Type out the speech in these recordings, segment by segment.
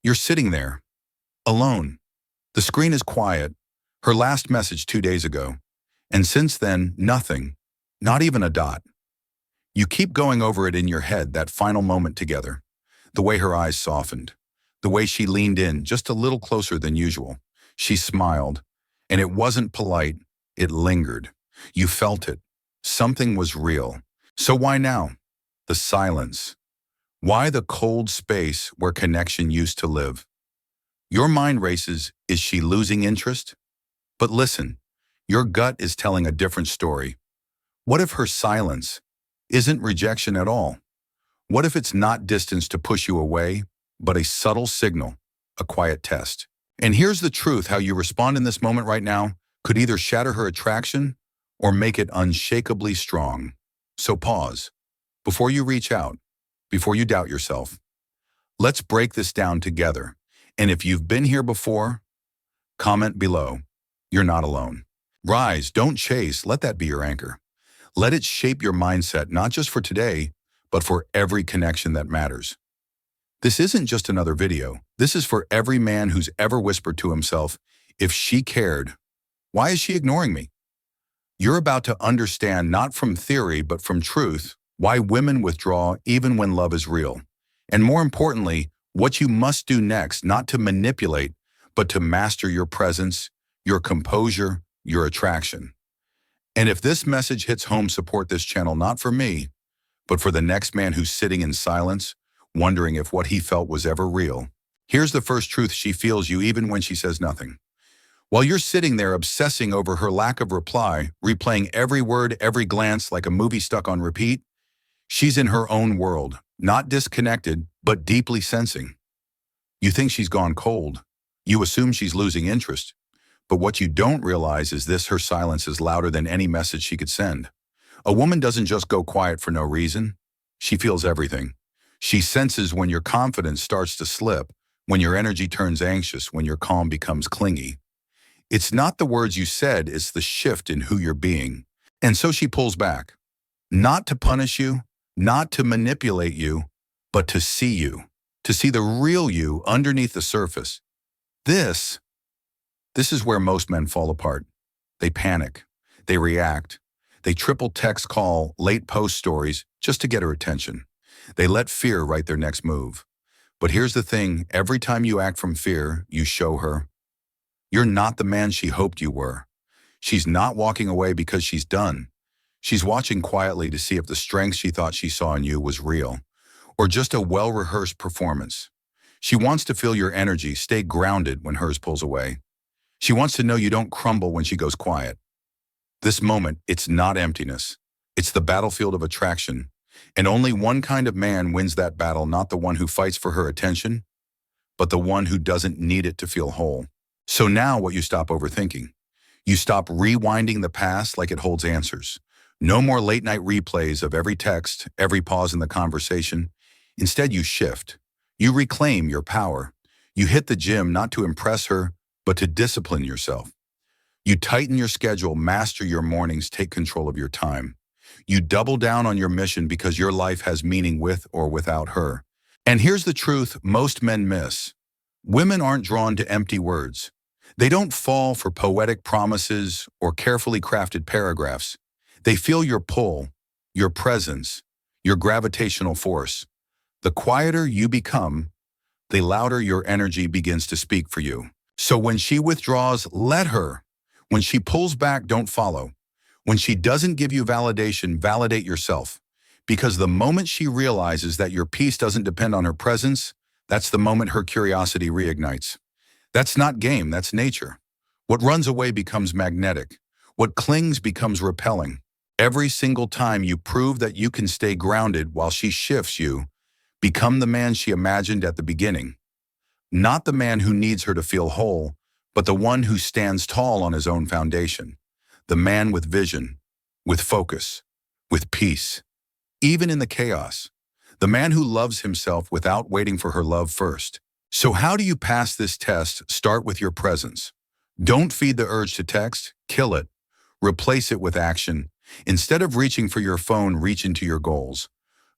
You're sitting there, alone. The screen is quiet, her last message 2 days ago. And since then, nothing, not even a dot. You keep going over it in your head, that final moment together. The way her eyes softened. The way she leaned in just a little closer than usual. She smiled. And it wasn't polite, it lingered. You felt it. Something was real. So why now? The silence. Why the cold space where connection used to live? Your mind races, is she losing interest? But listen, your gut is telling a different story. What if her silence isn't rejection at all? What if it's not distance to push you away, but a subtle signal, a quiet test? And here's the truth: how you respond in this moment right now could either shatter her attraction or make it unshakably strong. So pause. Before you reach out, before you doubt yourself, let's break this down together. And if you've been here before, comment below. You're not alone. Rise, don't chase. Let that be your anchor. Let it shape your mindset, not just for today, but for every connection that matters. This isn't just another video. This is for every man who's ever whispered to himself, if she cared, why is she ignoring me? You're about to understand, not from theory, but from truth, why women withdraw even when love is real. And more importantly, what you must do next, not to manipulate, but to master your presence, your composure, your attraction. And if this message hits home, support this channel, not for me, but for the next man who's sitting in silence, wondering if what he felt was ever real. Here's the first truth: she feels you even when she says nothing. While you're sitting there obsessing over her lack of reply, replaying every word, every glance like a movie stuck on repeat, she's in her own world, not disconnected, but deeply sensing. You think she's gone cold. You assume she's losing interest. But what you don't realize is this: her silence is louder than any message she could send. A woman doesn't just go quiet for no reason. She feels everything. She senses when your confidence starts to slip, when your energy turns anxious, when your calm becomes clingy. It's not the words you said, it's the shift in who you're being. And so she pulls back. Not to punish you, not to manipulate you, but to see the real you underneath the surface. This is where most men fall apart. They panic, they react, they triple text, call, late post stories just to get her attention. They let fear write their next move. But here's the thing: every time you act from fear, you show her you're not the man she hoped you were. She's not walking away because she's done. She's watching quietly to see if the strength she thought she saw in you was real, or just a well-rehearsed performance. She wants to feel your energy, stay grounded when hers pulls away. She wants to know you don't crumble when she goes quiet. This moment, it's not emptiness. It's the battlefield of attraction. And only one kind of man wins that battle, not the one who fights for her attention, but the one who doesn't need it to feel whole. So now what: you stop overthinking. You stop rewinding the past like it holds answers. No more late-night replays of every text, every pause in the conversation. Instead, you shift. You reclaim your power. You hit the gym not to impress her, but to discipline yourself. You tighten your schedule, master your mornings, take control of your time. You double down on your mission because your life has meaning with or without her. And here's the truth most men miss. Women aren't drawn to empty words. They don't fall for poetic promises or carefully crafted paragraphs. They feel your pull, your presence, your gravitational force. The quieter you become, the louder your energy begins to speak for you. So when she withdraws, let her. When she pulls back, don't follow. When she doesn't give you validation, validate yourself. Because the moment she realizes that your peace doesn't depend on her presence, that's the moment her curiosity reignites. That's not game, that's nature. What runs away becomes magnetic. What clings becomes repelling. Every single time you prove that you can stay grounded while she shifts, you become the man she imagined at the beginning. Not the man who needs her to feel whole, but the one who stands tall on his own foundation. The man with vision, with focus, with peace, even in the chaos. The man who loves himself without waiting for her love first. So how do you pass this test? Start with your presence. Don't feed the urge to text, kill it. Replace it with action. Instead of reaching for your phone, reach into your goals.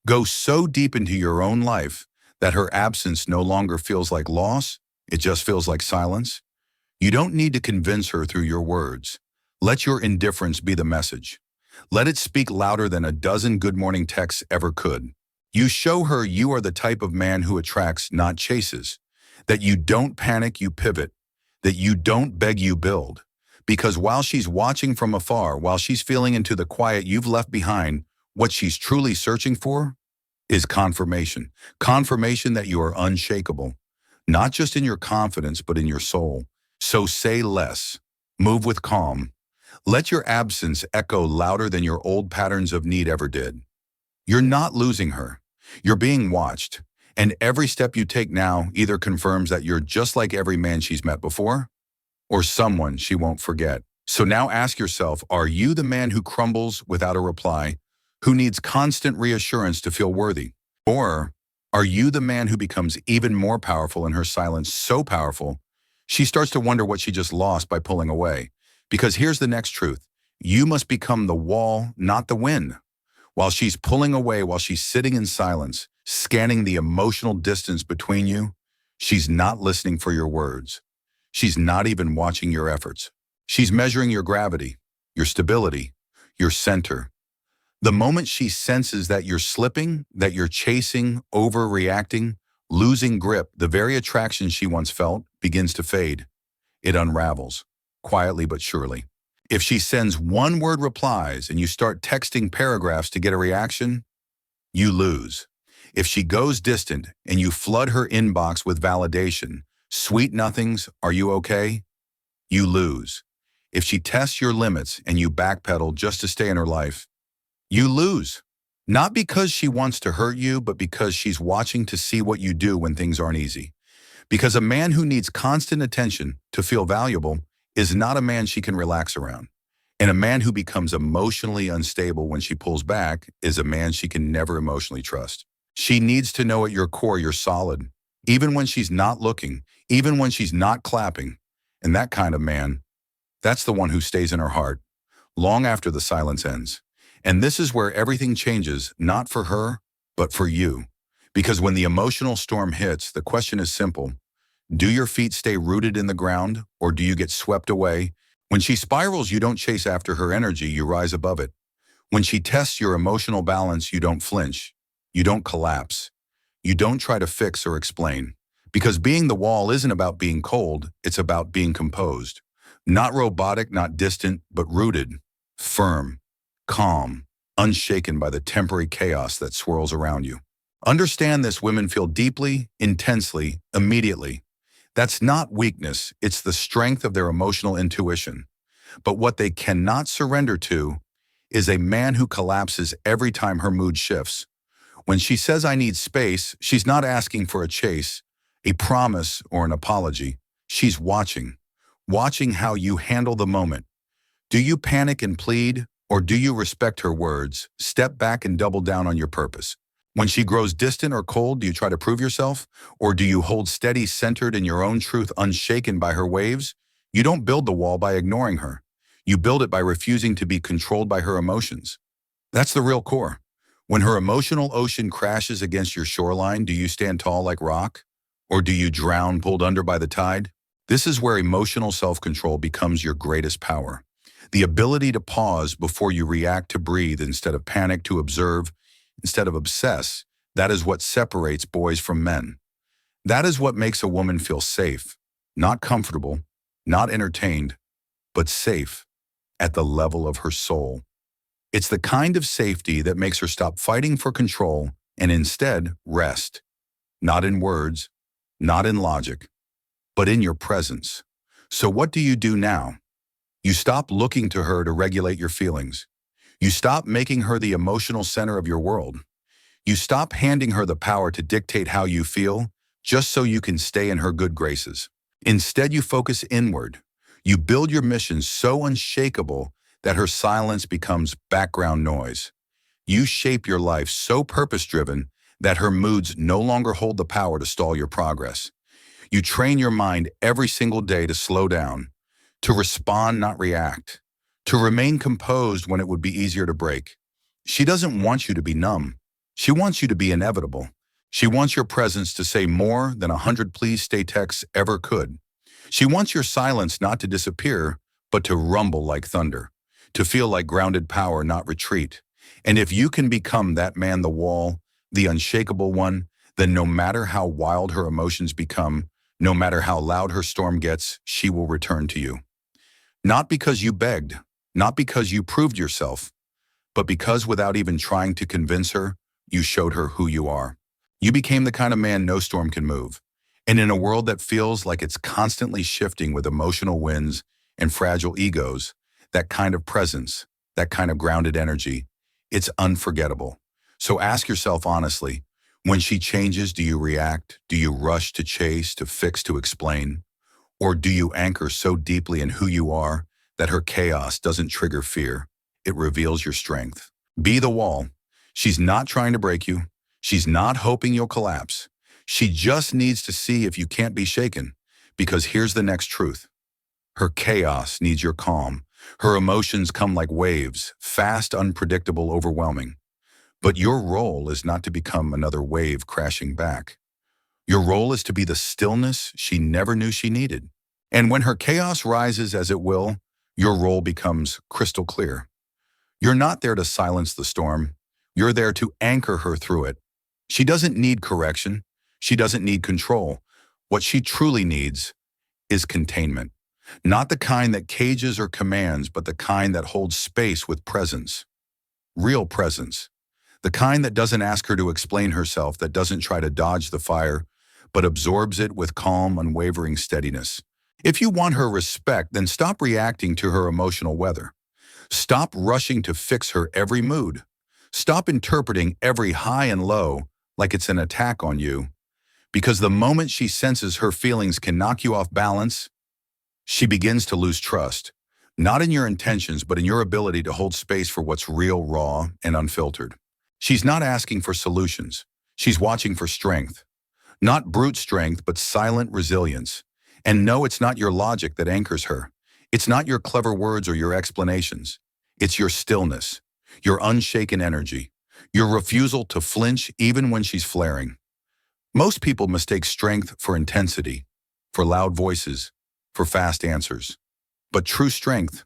Go so deep into your own life that her absence no longer feels like loss, it just feels like silence. You don't need to convince her through your words. Let your indifference be the message. Let it speak louder than a dozen good morning texts ever could. You show her you are the type of man who attracts, not chases. That you don't panic, you pivot. That you don't beg, you build. Because while she's watching from afar, while she's feeling into the quiet you've left behind, what she's truly searching for is confirmation. Confirmation that you are unshakable, not just in your confidence, but in your soul. So say less. Move with calm. Let your absence echo louder than your old patterns of need ever did. You're not losing her. You're being watched. And every step you take now either confirms that you're just like every man she's met before, or someone she won't forget. So now ask yourself, are you the man who crumbles without a reply, who needs constant reassurance to feel worthy? Or are you the man who becomes even more powerful in her silence, so powerful, she starts to wonder what she just lost by pulling away? Because here's the next truth. You must become the wall, not the wind. While she's pulling away, while she's sitting in silence, scanning the emotional distance between you, she's not listening for your words. She's not even watching your efforts. She's measuring your gravity, your stability, your center. The moment she senses that you're slipping, that you're chasing, overreacting, losing grip, the very attraction she once felt begins to fade. It unravels, quietly but surely. If she sends one-word replies and you start texting paragraphs to get a reaction, you lose. If she goes distant and you flood her inbox with validation, sweet nothings, are you okay? You lose. If she tests your limits and you backpedal just to stay in her life, you lose. Not because she wants to hurt you, but because she's watching to see what you do when things aren't easy. Because a man who needs constant attention to feel valuable is not a man she can relax around. And a man who becomes emotionally unstable when she pulls back is a man she can never emotionally trust. She needs to know at your core you're solid, even when she's not looking, even when she's not clapping. And that kind of man, that's the one who stays in her heart, long after the silence ends. And this is where everything changes, not for her, but for you. Because when the emotional storm hits, the question is simple. Do your feet stay rooted in the ground, or do you get swept away? When she spirals, you don't chase after her energy, you rise above it. When she tests your emotional balance, you don't flinch. You don't collapse. You don't try to fix or explain. Because being the wall isn't about being cold, it's about being composed. Not robotic, not distant, but rooted, firm, calm, unshaken by the temporary chaos that swirls around you. Understand this: women feel deeply, intensely, immediately. That's not weakness, it's the strength of their emotional intuition. But what they cannot surrender to is a man who collapses every time her mood shifts. When she says, I need space, she's not asking for a chase, a promise, or an apology. She's watching how you handle the moment. Do you panic and plead, or do you respect her words, step back and double down on your purpose? When she grows distant or cold, do you try to prove yourself? Or do you hold steady, centered in your own truth, unshaken by her waves? You don't build the wall by ignoring her. You build it by refusing to be controlled by her emotions. That's the real core. When her emotional ocean crashes against your shoreline, do you stand tall like rock? Or do you drown, pulled under by the tide? This is where emotional self-control becomes your greatest power. The ability to pause before you react, to breathe instead of panic, to observe instead of obsess. That is what separates boys from men. That is what makes a woman feel safe, not comfortable, not entertained, but safe at the level of her soul. It's the kind of safety that makes her stop fighting for control and instead rest, not in words, not in logic, but in your presence. So what do you do now? You stop looking to her to regulate your feelings. You stop making her the emotional center of your world. You stop handing her the power to dictate how you feel, just so you can stay in her good graces. Instead, you focus inward. You build your mission so unshakable that her silence becomes background noise. You shape your life so purpose-driven that her moods no longer hold the power to stall your progress. You train your mind every single day to slow down, to respond, not react, to remain composed when it would be easier to break. She doesn't want you to be numb. She wants you to be inevitable. She wants your presence to say more than 100 please stay texts ever could. She wants your silence not to disappear, but to rumble like thunder, to feel like grounded power, not retreat. And if you can become that man, the wall, the unshakable one, then no matter how wild her emotions become, no matter how loud her storm gets, she will return to you. Not because you begged, not because you proved yourself, but because without even trying to convince her, you showed her who you are. You became the kind of man no storm can move. And in a world that feels like it's constantly shifting with emotional winds and fragile egos, that kind of presence, that kind of grounded energy, it's unforgettable. So ask yourself honestly, when she changes, do you react? Do you rush to chase, to fix, to explain? Or do you anchor so deeply in who you are that her chaos doesn't trigger fear? It reveals your strength. Be the wall. She's not trying to break you. She's not hoping you'll collapse. She just needs to see if you can't be shaken. Because here's the next truth. Her chaos needs your calm. Her emotions come like waves, fast, unpredictable, overwhelming. But your role is not to become another wave crashing back. Your role is to be the stillness she never knew she needed. And when her chaos rises, as it will, your role becomes crystal clear. You're not there to silence the storm. You're there to anchor her through it. She doesn't need correction. She doesn't need control. What she truly needs is containment. Not the kind that cages or commands, but the kind that holds space with presence. Real presence. The kind that doesn't ask her to explain herself, that doesn't try to dodge the fire, but absorbs it with calm, unwavering steadiness. If you want her respect, then stop reacting to her emotional weather. Stop rushing to fix her every mood. Stop interpreting every high and low like it's an attack on you. Because the moment she senses her feelings can knock you off balance, she begins to lose trust. Not in your intentions, but in your ability to hold space for what's real, raw, and unfiltered. She's not asking for solutions. She's watching for strength. Not brute strength, but silent resilience. And no, it's not your logic that anchors her. It's not your clever words or your explanations. It's your stillness, your unshaken energy, your refusal to flinch even when she's flaring. Most people mistake strength for intensity, for loud voices, for fast answers. But true strength,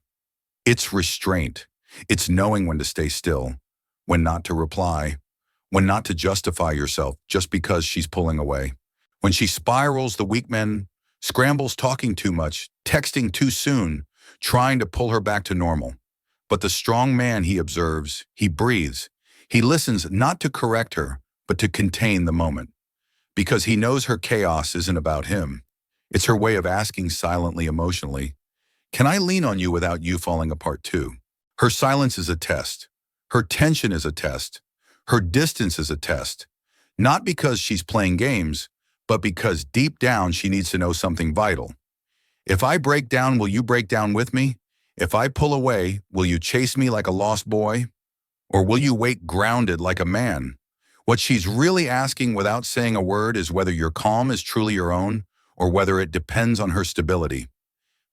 it's restraint. It's knowing when to stay still, when not to reply, when not to justify yourself just because she's pulling away. When she spirals, the weak man scrambles, talking too much, texting too soon, trying to pull her back to normal. But the strong man, he observes, he breathes, he listens not to correct her, but to contain the moment. Because he knows her chaos isn't about him. It's her way of asking silently, emotionally, can I lean on you without you falling apart too? Her silence is a test. Her tension is a test. Her distance is a test. Not because she's playing games, but because deep down she needs to know something vital. If I break down, will you break down with me? If I pull away, will you chase me like a lost boy? Or will you wait grounded like a man? What she's really asking without saying a word is whether your calm is truly your own or whether it depends on her stability.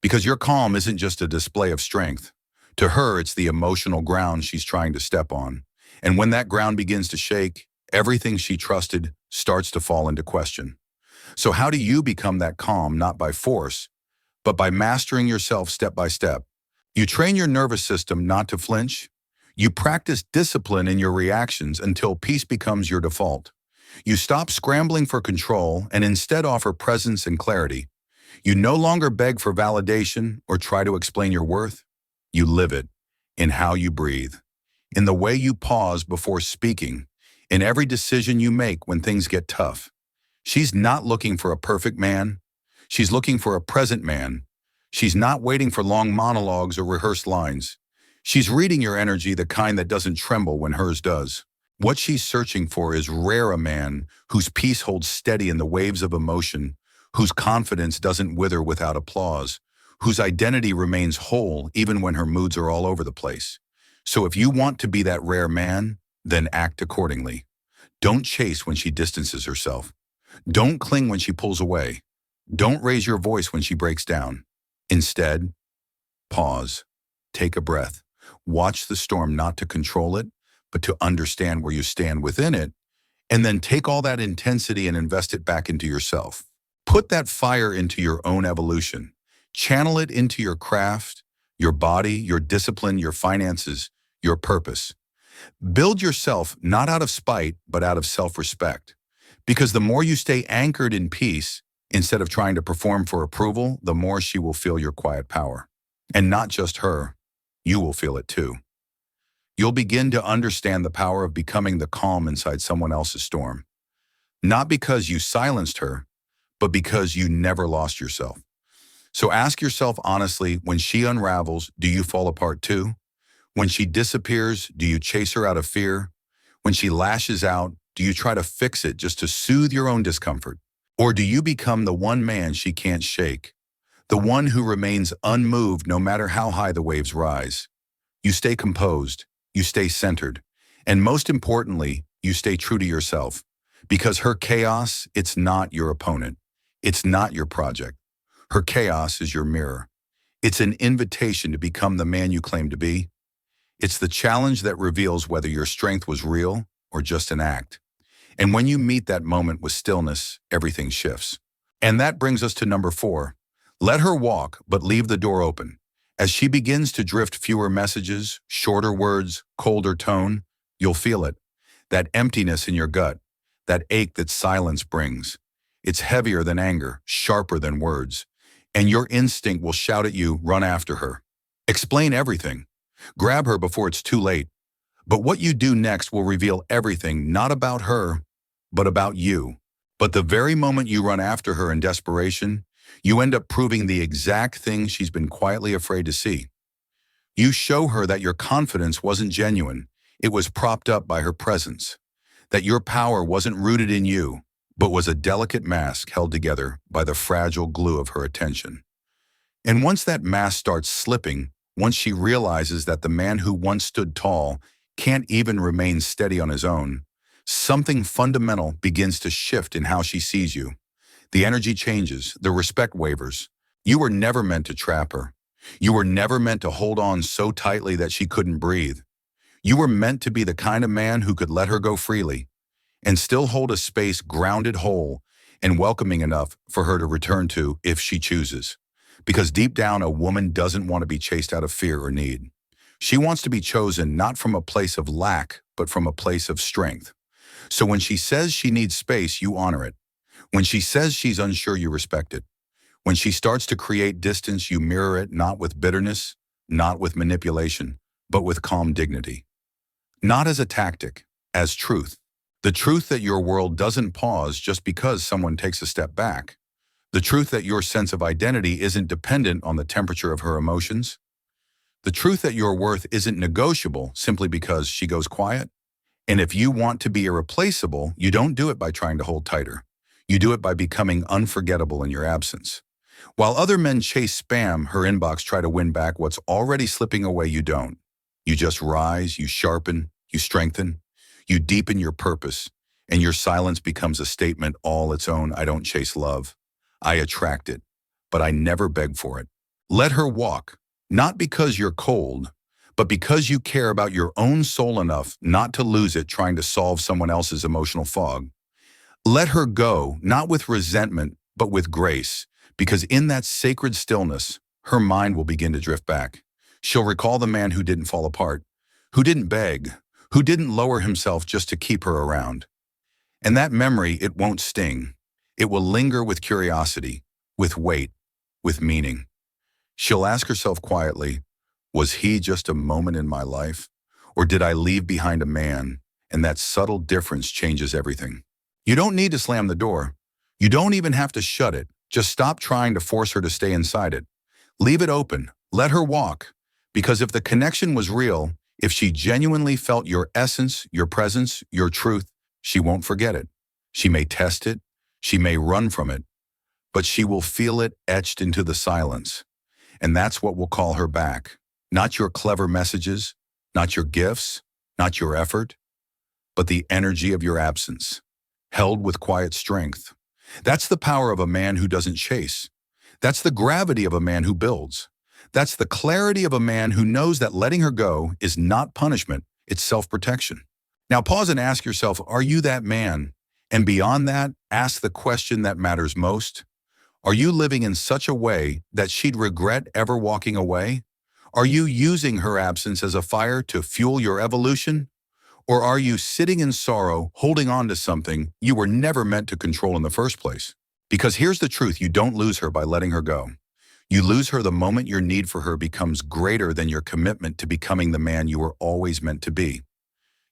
Because your calm isn't just a display of strength. To her, it's the emotional ground she's trying to step on. And when that ground begins to shake, everything she trusted starts to fall into question. So how do you become that calm, not by force, but by mastering yourself step by step? You train your nervous system not to flinch. You practice discipline in your reactions until peace becomes your default. You stop scrambling for control and instead offer presence and clarity. You no longer beg for validation or try to explain your worth. You live it in how you breathe, in the way you pause before speaking, in every decision you make when things get tough. She's not looking for a perfect man. She's looking for a present man. She's not waiting for long monologues or rehearsed lines. She's reading your energy, the kind that doesn't tremble when hers does. What she's searching for is rare, a man whose peace holds steady in the waves of emotion, whose confidence doesn't wither without applause, whose identity remains whole even when her moods are all over the place. So if you want to be that rare man, then act accordingly. Don't chase when she distances herself. Don't cling when she pulls away. Don't raise your voice when she breaks down. Instead, pause, take a breath, watch the storm not to control it, but to understand where you stand within it, And then take all that intensity and invest it back into yourself. Put that fire into your own evolution. Channel it into your craft, your body, your discipline, your finances, your purpose. Build yourself not out of spite, but out of self-respect. Because the more you stay anchored in peace, instead of trying to perform for approval, the more she will feel your quiet power. And not just her, you will feel it too. You'll begin to understand the power of becoming the calm inside someone else's storm. Not because you silenced her, but because you never lost yourself. So ask yourself honestly, when she unravels, do you fall apart too? When she disappears, do you chase her out of fear? When she lashes out, do you try to fix it just to soothe your own discomfort? Or do you become the one man she can't shake? The one who remains unmoved no matter how high the waves rise. You stay composed, you stay centered, and most importantly, you stay true to yourself. Because her chaos, it's not your opponent. It's not your project. Her chaos is your mirror. It's an invitation to become the man you claim to be. It's the challenge that reveals whether your strength was real or just an act. And when you meet that moment with stillness, everything shifts. And that brings us to number 4. Let her walk, but leave the door open. As she begins to drift fewer messages, shorter words, colder tone, you'll feel it. That emptiness in your gut, that ache that silence brings. It's heavier than anger, sharper than words. And your instinct will shout at you, run after her. Explain everything. Grab her before it's too late. But what you do next will reveal everything, not about her, but about you. But the very moment you run after her in desperation, you end up proving the exact thing she's been quietly afraid to see. You show her that your confidence wasn't genuine, it was propped up by her presence. That your power wasn't rooted in you, but was a delicate mask held together by the fragile glue of her attention. And once that mask starts slipping, once she realizes that the man who once stood tall can't even remain steady on his own, something fundamental begins to shift in how she sees you. The energy changes, the respect wavers. You were never meant to trap her. You were never meant to hold on so tightly that she couldn't breathe. You were meant to be the kind of man who could let her go freely and still hold a space grounded whole and welcoming enough for her to return to if she chooses. Because deep down, a woman doesn't want to be chased out of fear or need. She wants to be chosen not from a place of lack, but from a place of strength. So when she says she needs space, you honor it. When she says she's unsure, you respect it. When she starts to create distance, you mirror it, not with bitterness, not with manipulation, but with calm dignity. Not as a tactic, as truth. The truth that your world doesn't pause just because someone takes a step back. The truth that your sense of identity isn't dependent on the temperature of her emotions. The truth that your worth isn't negotiable simply because she goes quiet. And if you want to be irreplaceable, you don't do it by trying to hold tighter. You do it by becoming unforgettable in your absence. While other men chase spam, her inbox try to win back what's already slipping away. You don't. You just rise, you sharpen, you strengthen, you deepen your purpose, and your silence becomes a statement all its own. I don't chase love. I attract it, but I never beg for it. Let her walk, not because you're cold, but because you care about your own soul enough not to lose it trying to solve someone else's emotional fog. Let her go, not with resentment, but with grace, because in that sacred stillness, her mind will begin to drift back. She'll recall the man who didn't fall apart, who didn't beg, who didn't lower himself just to keep her around. And that memory, it won't sting. It will linger with curiosity, with weight, with meaning. She'll ask herself quietly, was he just a moment in my life? Or did I leave behind a man? And that subtle difference changes everything. You don't need to slam the door. You don't even have to shut it. Just stop trying to force her to stay inside it. Leave it open. Let her walk. Because if the connection was real, if she genuinely felt your essence, your presence, your truth, she won't forget it. She may test it. She may run from it. But she will feel it etched into the silence. And that's what will call her back. Not your clever messages, not your gifts, not your effort, but the energy of your absence, held with quiet strength. That's the power of a man who doesn't chase. That's the gravity of a man who builds. That's the clarity of a man who knows that letting her go is not punishment, it's self-protection. Now pause and ask yourself, are you that man? And beyond that, ask the question that matters most. Are you living in such a way that she'd regret ever walking away? Are you using her absence as a fire to fuel your evolution? Or are you sitting in sorrow, holding on to something you were never meant to control in the first place? Because here's the truth, you don't lose her by letting her go. You lose her the moment your need for her becomes greater than your commitment to becoming the man you were always meant to be.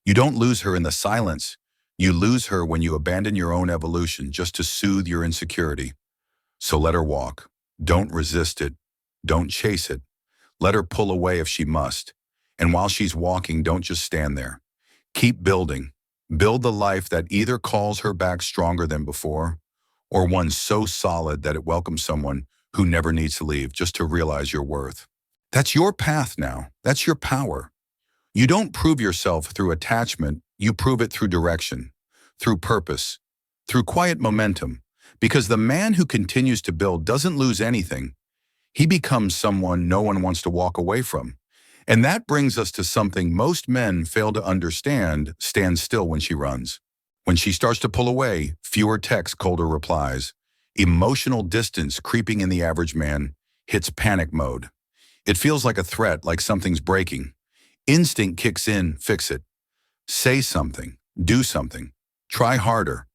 You don't lose her in the silence. You lose her when you abandon your own evolution just to soothe your insecurity. So let her walk. Don't resist it. Don't chase it. Let her pull away if she must. And while she's walking, don't just stand there. Keep building. Build the life that either calls her back stronger than before, or one so solid that it welcomes someone who never needs to leave just to realize your worth. That's your path now. That's your power. You don't prove yourself through attachment. You prove it through direction, through purpose, through quiet momentum. Because the man who continues to build doesn't lose anything. He becomes someone no one wants to walk away from. And that brings us to something most men fail to understand: stand still when she runs. When she starts to pull away, fewer texts, colder replies. Emotional distance creeping in the average man hits panic mode. It feels like a threat, like something's breaking. Instinct kicks in, fix it. Say something, do something, try harder.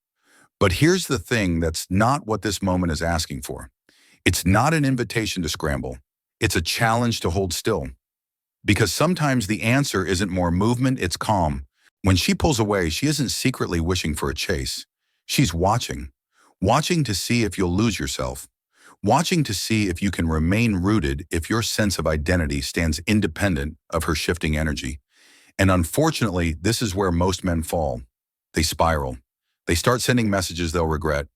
But here's the thing, that's not what this moment is asking for. It's not an invitation to scramble. It's a challenge to hold still. Because sometimes the answer isn't more movement, it's calm. When she pulls away, she isn't secretly wishing for a chase. She's watching. Watching to see if you'll lose yourself. Watching to see if you can remain rooted, if your sense of identity stands independent of her shifting energy. And unfortunately, this is where most men fall. They spiral. They start sending messages they'll regret.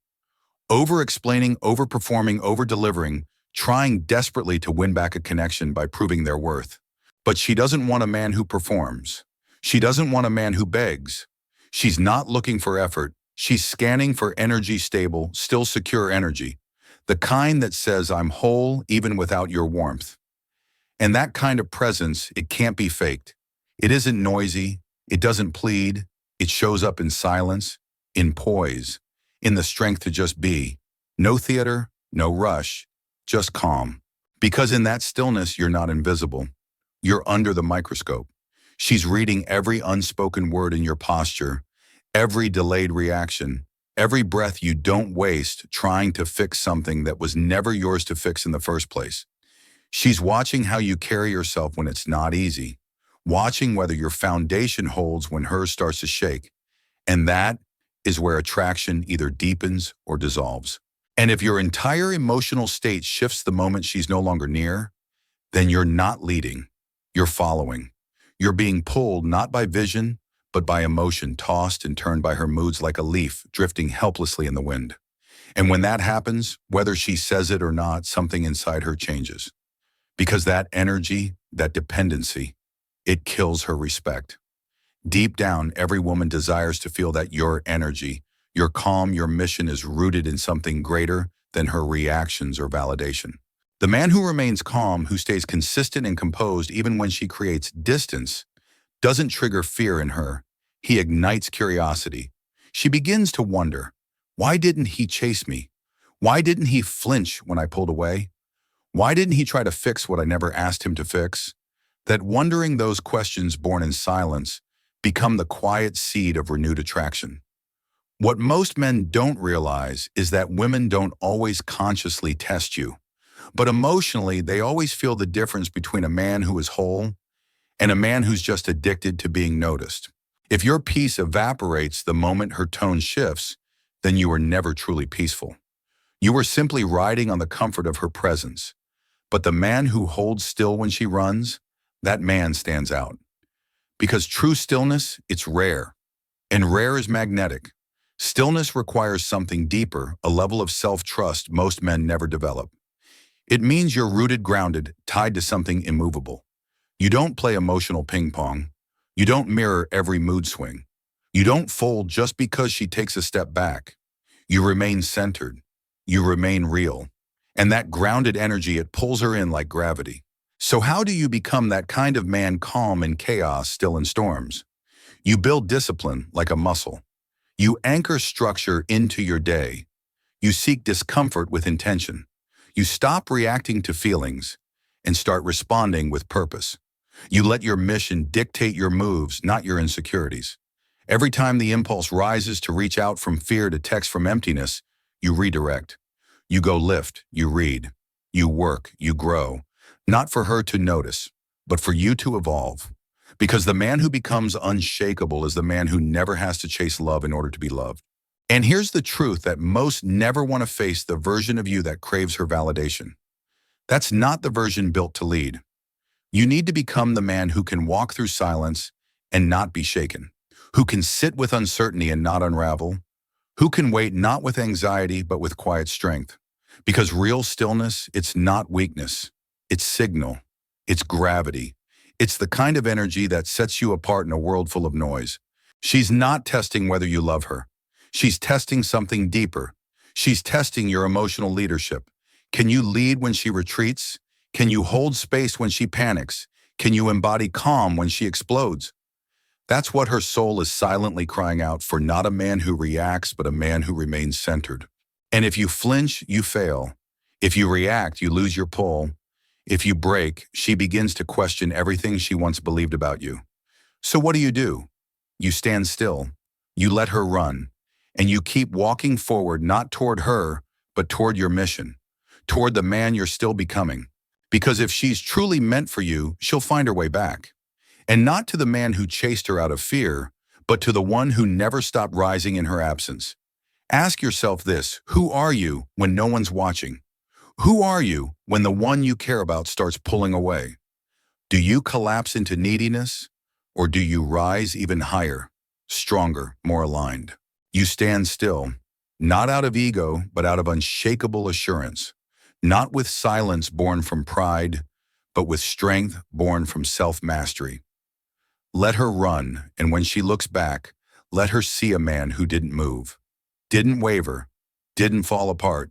Over-explaining, over-performing, over-delivering, trying desperately to win back a connection by proving their worth. But she doesn't want a man who performs. She doesn't want a man who begs. She's not looking for effort. She's scanning for energy, stable, still secure energy. The kind that says, I'm whole even without your warmth. And that kind of presence, it can't be faked. It isn't noisy. It doesn't plead. It shows up in silence, in poise, in the strength to just be. No theater, no rush, just calm. Because in that stillness, you're not invisible. You're under the microscope. She's reading every unspoken word in your posture, every delayed reaction, every breath you don't waste trying to fix something that was never yours to fix in the first place. She's watching how you carry yourself when it's not easy, watching whether your foundation holds when hers starts to shake. And that is where attraction either deepens or dissolves. And if your entire emotional state shifts the moment she's no longer near, then you're not leading, you're following. You're being pulled not by vision, but by emotion, tossed and turned by her moods like a leaf drifting helplessly in the wind. And when that happens, whether she says it or not, something inside her changes. Because that energy, that dependency, it kills her respect. Deep down, every woman desires to feel that your energy, your calm, your mission is rooted in something greater than her reactions or validation. The man who remains calm, who stays consistent and composed even when she creates distance, doesn't trigger fear in her. He ignites curiosity. She begins to wonder, why didn't he chase me? Why didn't he flinch when I pulled away? Why didn't he try to fix what I never asked him to fix? That wondering, those questions born in silence, become the quiet seed of renewed attraction. What most men don't realize is that women don't always consciously test you, but emotionally they always feel the difference between a man who is whole and a man who's just addicted to being noticed. If your peace evaporates the moment her tone shifts, then you were never truly peaceful. You were simply riding on the comfort of her presence. But the man who holds still when she runs, that man stands out. Because true stillness, it's rare. And rare is magnetic. Stillness requires something deeper, a level of self-trust most men never develop. It means you're rooted, grounded, tied to something immovable. You don't play emotional ping pong. You don't mirror every mood swing. You don't fold just because she takes a step back. You remain centered. You remain real. And that grounded energy, it pulls her in like gravity. So how do you become that kind of man, calm in chaos, still in storms? You build discipline like a muscle. You anchor structure into your day. You seek discomfort with intention. You stop reacting to feelings and start responding with purpose. You let your mission dictate your moves, not your insecurities. Every time the impulse rises to reach out from fear to text from emptiness, you redirect. You go lift, you read, you work, you grow. Not for her to notice, but for you to evolve. Because the man who becomes unshakable is the man who never has to chase love in order to be loved. And here's the truth that most never want to face: the version of you that craves her validation. That's not the version built to lead. You need to become the man who can walk through silence and not be shaken, who can sit with uncertainty and not unravel, who can wait not with anxiety but with quiet strength. Because real stillness, it's not weakness, it's signal, it's gravity. It's the kind of energy that sets you apart in a world full of noise. She's not testing whether you love her. She's testing something deeper. She's testing your emotional leadership. Can you lead when she retreats? Can you hold space when she panics? Can you embody calm when she explodes? That's what her soul is silently crying out for: not a man who reacts, but a man who remains centered. And if you flinch, you fail. If you react, you lose your pull. If you break, she begins to question everything she once believed about you. So what do? You stand still. You let her run. And you keep walking forward, not toward her, but toward your mission, toward the man you're still becoming. Because if she's truly meant for you, she'll find her way back. And not to the man who chased her out of fear, but to the one who never stopped rising in her absence. Ask yourself this: who are you when no one's watching? Who are you when the one you care about starts pulling away? Do you collapse into neediness, or do you rise even higher, stronger, more aligned? You stand still, not out of ego, but out of unshakable assurance, not with silence born from pride, but with strength born from self-mastery. Let her run, and when she looks back, let her see a man who didn't move, didn't waver, didn't fall apart.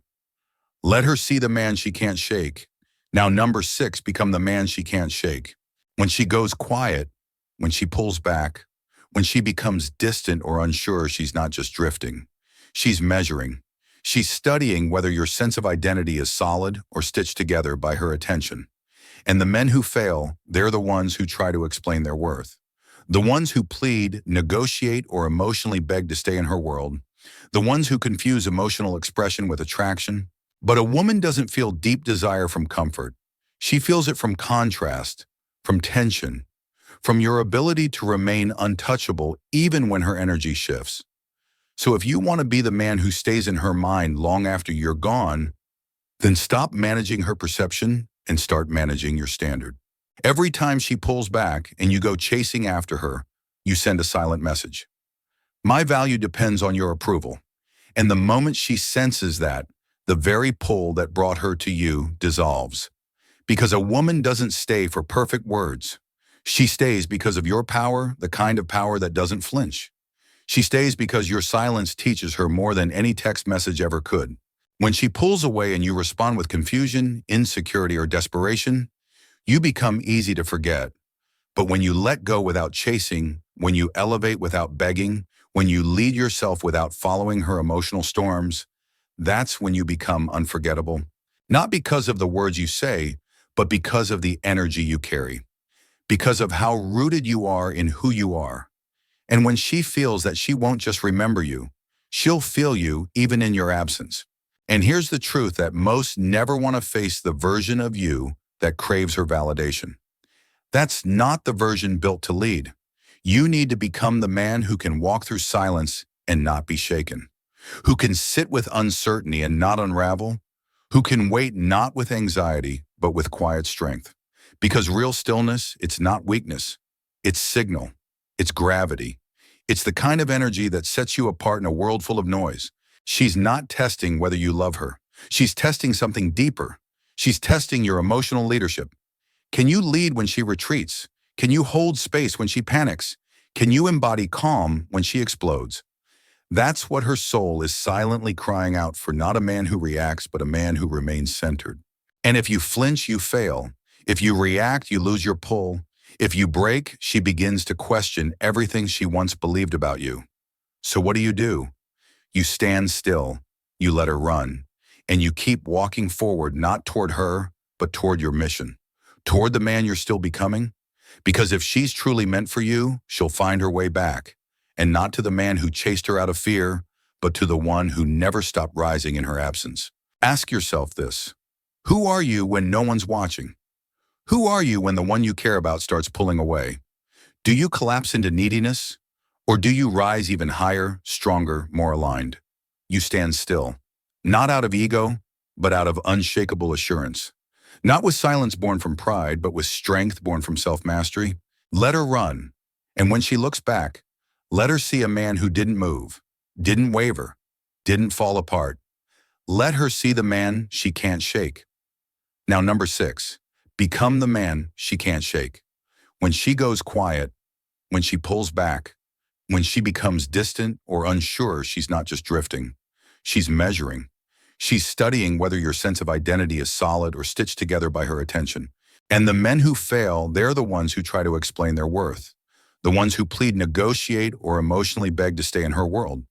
Let her see the man she can't shake. Now number 6, become the man she can't shake. When she goes quiet, when she pulls back, when she becomes distant or unsure, she's not just drifting. She's measuring. She's studying whether your sense of identity is solid or stitched together by her attention. And the men who fail, they're the ones who try to explain their worth. The ones who plead, negotiate, or emotionally beg to stay in her world. The ones who confuse emotional expression with attraction. But a woman doesn't feel deep desire from comfort. She feels it from contrast, from tension, from your ability to remain untouchable even when her energy shifts. So if you want to be the man who stays in her mind long after you're gone, then stop managing her perception and start managing your standard. Every time she pulls back and you go chasing after her, you send a silent message. My value depends on your approval. And the moment she senses that, the very pull that brought her to you dissolves. Because a woman doesn't stay for perfect words. She stays because of your power, the kind of power that doesn't flinch. She stays because your silence teaches her more than any text message ever could. When she pulls away and you respond with confusion, insecurity, or desperation, you become easy to forget. But when you let go without chasing, when you elevate without begging, when you lead yourself without following her emotional storms, that's when you become unforgettable. Not because of the words you say, but because of the energy you carry. Because of how rooted you are in who you are. And when she feels that she won't just remember you, she'll feel you even in your absence. And here's the truth that most never want to face: the version of you that craves her validation. That's not the version built to lead. You need to become the man who can walk through silence and not be shaken, who can sit with uncertainty and not unravel, who can wait not with anxiety, but with quiet strength. Because real stillness, it's not weakness, it's signal, it's gravity. It's the kind of energy that sets you apart in a world full of noise. She's not testing whether you love her. She's testing something deeper. She's testing your emotional leadership. Can you lead when she retreats? Can you hold space when she panics? Can you embody calm when she explodes? That's what her soul is silently crying out for: not a man who reacts, but a man who remains centered. And if you flinch, you fail. If you react, you lose your pull. If you break, she begins to question everything she once believed about you. So what do? You stand still, you let her run, and you keep walking forward, not toward her, but toward your mission, toward the man you're still becoming. Because if she's truly meant for you, she'll find her way back, and not to the man who chased her out of fear, but to the one who never stopped rising in her absence. Ask yourself this: who are you when no one's watching? Who are you when the one you care about starts pulling away? Do you collapse into neediness? Or do you rise even higher, stronger, more aligned? You stand still, not out of ego, but out of unshakable assurance. Not with silence born from pride, but with strength born from self-mastery. Let her run, and when she looks back, let her see a man who didn't move, didn't waver, didn't fall apart. Let her see the man she can't shake. Now, number 6, become the man she can't shake. When she goes quiet, when she pulls back, when she becomes distant or unsure, she's not just drifting. She's measuring. She's studying whether your sense of identity is solid or stitched together by her attention. And the men who fail, they're the ones who try to explain their worth. The ones who plead, negotiate, or emotionally beg to stay in her world.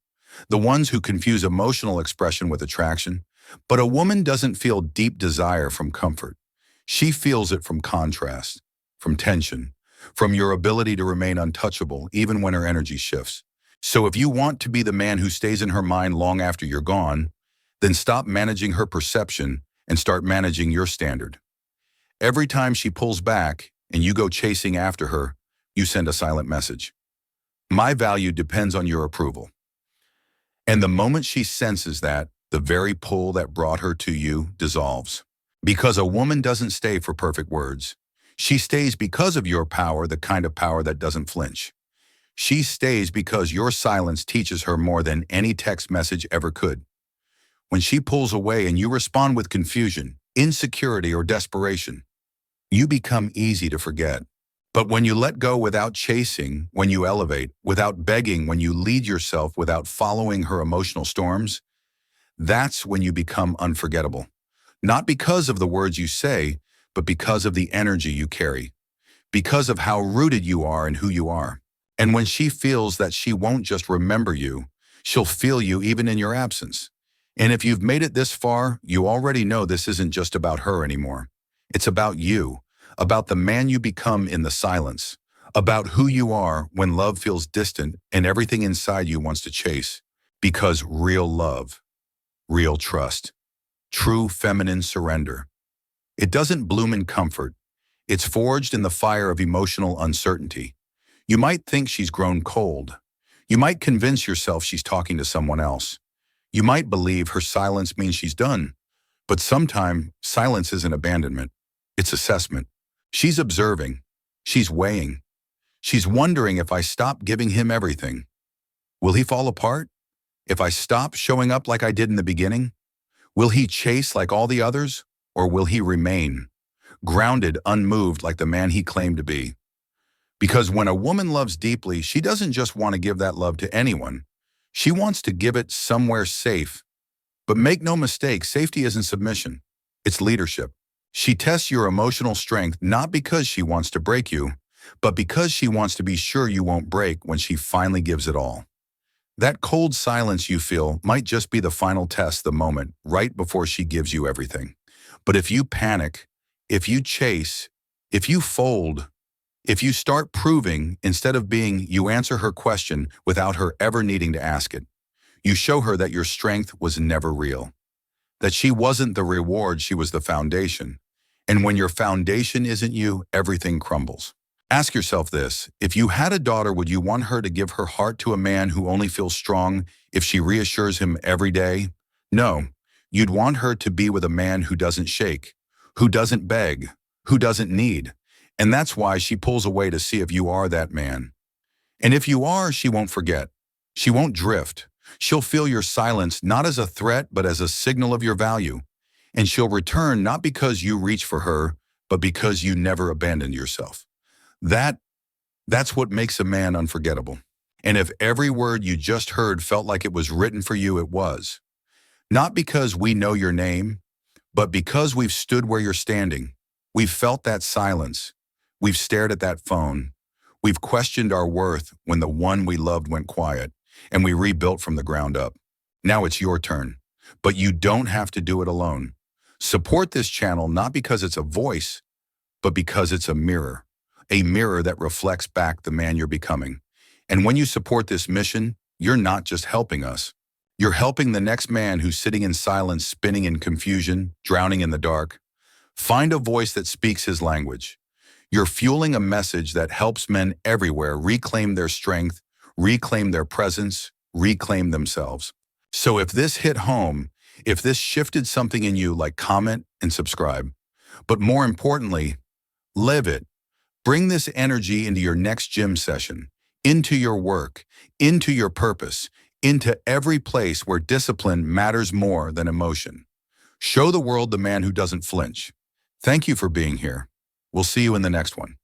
The ones who confuse emotional expression with attraction. But a woman doesn't feel deep desire from comfort. She feels it from contrast, from tension, from your ability to remain untouchable even when her energy shifts. So if you want to be the man who stays in her mind long after you're gone, then stop managing her perception and start managing your standard. Every time she pulls back and you go chasing after her, you send a silent message. My value depends on your approval. And the moment she senses that, the very pull that brought her to you dissolves. Because a woman doesn't stay for perfect words. She stays because of your power, the kind of power that doesn't flinch. She stays because your silence teaches her more than any text message ever could. When she pulls away and you respond with confusion, insecurity, or desperation, you become easy to forget. But when you let go without chasing, when you elevate, without begging, when you lead yourself without following her emotional storms, that's when you become unforgettable. Not because of the words you say, but because of the energy you carry, because of how rooted you are in who you are. And when she feels that she won't just remember you, she'll feel you even in your absence. And if you've made it this far, you already know this isn't just about her anymore. It's about you, about the man you become in the silence, about who you are when love feels distant and everything inside you wants to chase. Because real love, real trust, true feminine surrender, it doesn't bloom in comfort. It's forged in the fire of emotional uncertainty. You might think she's grown cold. You might convince yourself she's talking to someone else. You might believe her silence means she's done. But sometimes silence isn't abandonment. It's assessment. She's observing. She's weighing. She's wondering, if I stop giving him everything, will he fall apart? If I stop showing up like I did in the beginning, will he chase like all the others? Or will he remain grounded, unmoved like the man he claimed to be? Because when a woman loves deeply, she doesn't just want to give that love to anyone. She wants to give it somewhere safe. But make no mistake, safety isn't submission. It's leadership. She tests your emotional strength not because she wants to break you, but because she wants to be sure you won't break when she finally gives it all. That cold silence you feel might just be the final test, the moment right before she gives you everything. But if you panic, if you chase, if you fold, if you start proving instead of being, you answer her question without her ever needing to ask it. You show her that your strength was never real, that she wasn't the reward, she was the foundation. And when your foundation isn't you, everything crumbles. Ask yourself this: if you had a daughter, would you want her to give her heart to a man who only feels strong if she reassures him every day? No. You'd want her to be with a man who doesn't shake, who doesn't beg, who doesn't need. And that's why she pulls away, to see if you are that man. And if you are, she won't forget. She won't drift. She'll feel your silence not as a threat, but as a signal of your value. And she'll return not because you reach for her, but because you never abandoned yourself. That's what makes a man unforgettable. And if every word you just heard felt like it was written for you, it was. Not because we know your name, but because we've stood where you're standing. We've felt that silence. We've stared at that phone. We've questioned our worth when the one we loved went quiet, and we rebuilt from the ground up. Now it's your turn. But you don't have to do it alone. Support this channel not because it's a voice, but because it's a mirror that reflects back the man you're becoming. And when you support this mission, you're not just helping us. You're helping the next man who's sitting in silence, spinning in confusion, drowning in the dark. Find a voice that speaks his language. You're fueling a message that helps men everywhere reclaim their strength, reclaim their presence, reclaim themselves. So if this hit home, if this shifted something in you, like, comment and subscribe. But more importantly, live it. Bring this energy into your next gym session, into your work, into your purpose, into every place where discipline matters more than emotion. Show the world the man who doesn't flinch. Thank you for being here. We'll see you in the next one.